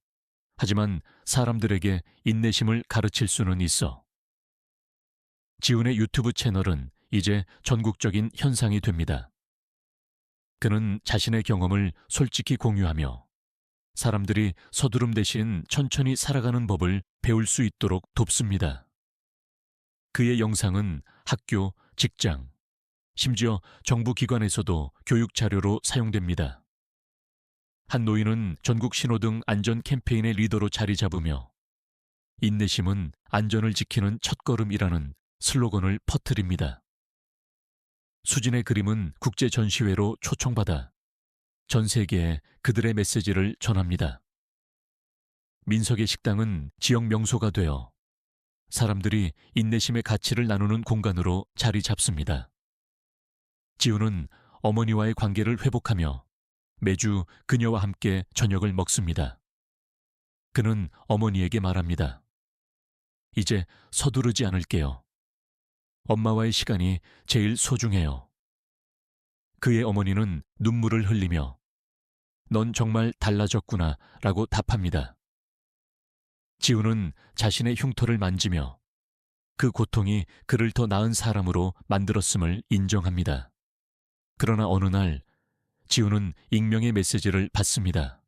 하지만 사람들에게 인내심을 가르칠 수는 있어. 지훈의 유튜브 채널은 이제 전국적인 현상이 됩니다. 그는 자신의 경험을 솔직히 공유하며 사람들이 서두름 대신 천천히 살아가는 법을 배울 수 있도록 돕습니다. 그의 영상은 학교, 직장, 심지어 정부 기관에서도 교육 자료로 사용됩니다. 한 노인은 전국 신호등 안전 캠페인의 리더로 자리 잡으며 인내심은 안전을 지키는 첫걸음이라는 슬로건을 퍼뜨립니다. 수진의 그림은 국제 전시회로 초청받아 전 세계에 그들의 메시지를 전합니다. 민석의 식당은 지역 명소가 되어 사람들이 인내심의 가치를 나누는 공간으로 자리 잡습니다. 지우는 어머니와의 관계를 회복하며 매주 그녀와 함께 저녁을 먹습니다. 그는 어머니에게 말합니다. 이제 서두르지 않을게요. 엄마와의 시간이 제일 소중해요. 그의 어머니는 눈물을 흘리며 넌 정말 달라졌구나 라고 답합니다. 지우는 자신의 흉터를 만지며 그 고통이 그를 더 나은 사람으로 만들었음을 인정합니다. 그러나 어느 날 지우는 익명의 메시지를 받습니다.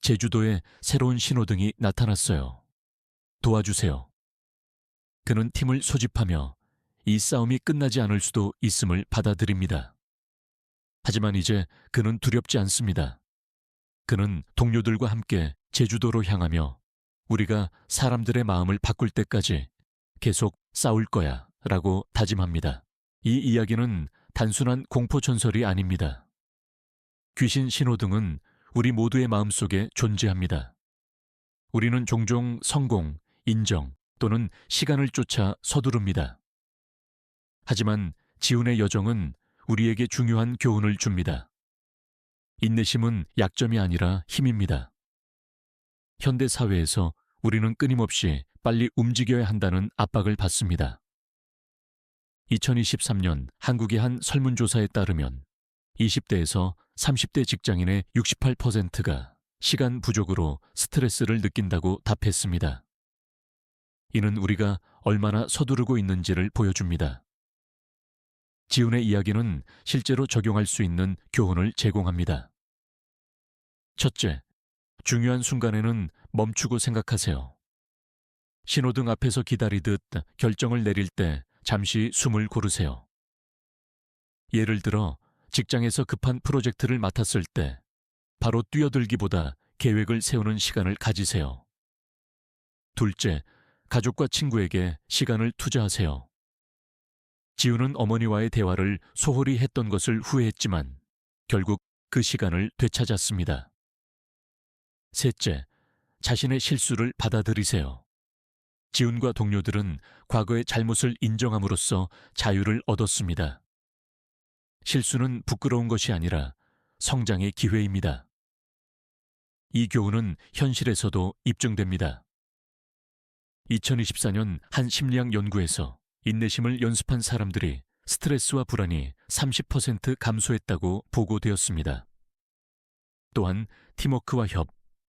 제주도에 새로운 신호등이 나타났어요. 도와주세요. 그는 팀을 소집하며 이 싸움이 끝나지 않을 수도 있음을 받아들입니다. 하지만 이제 그는 두렵지 않습니다. 그는 동료들과 함께 제주도로 향하며 우리가 사람들의 마음을 바꿀 때까지 계속 싸울 거야 라고 다짐합니다. 이 이야기는 단순한 공포전설이 아닙니다. 귀신 신호등은 우리 모두의 마음속에 존재합니다. 우리는 종종 성공, 인정 또는 시간을 쫓아 서두릅니다. 하지만 지훈의 여정은 우리에게 중요한 교훈을 줍니다. 인내심은 약점이 아니라 힘입니다. 현대 사회에서 우리는 끊임없이 빨리 움직여야 한다는 압박을 받습니다. 2023년 한국의 한 설문조사에 따르면 20대에서 30대 직장인의 68%가 시간 부족으로 스트레스를 느낀다고 답했습니다. 이는 우리가 얼마나 서두르고 있는지를 보여줍니다. 지훈의 이야기는 실제로 적용할 수 있는 교훈을 제공합니다. 첫째, 중요한 순간에는 멈추고 생각하세요. 신호등 앞에서 기다리듯 결정을 내릴 때 잠시 숨을 고르세요. 예를 들어 직장에서 급한 프로젝트를 맡았을 때 바로 뛰어들기보다 계획을 세우는 시간을 가지세요. 둘째, 가족과 친구에게 시간을 투자하세요. 지우는 어머니와의 대화를 소홀히 했던 것을 후회했지만 결국 그 시간을 되찾았습니다. 셋째, 자신의 실수를 받아들이세요. 지훈과 동료들은 과거의 잘못을 인정함으로써 자유를 얻었습니다. 실수는 부끄러운 것이 아니라 성장의 기회입니다. 이 교훈은 현실에서도 입증됩니다. 2024년 한 심리학 연구에서 인내심을 연습한 사람들이 스트레스와 불안이 30% 감소했다고 보고되었습니다. 또한 팀워크와 협,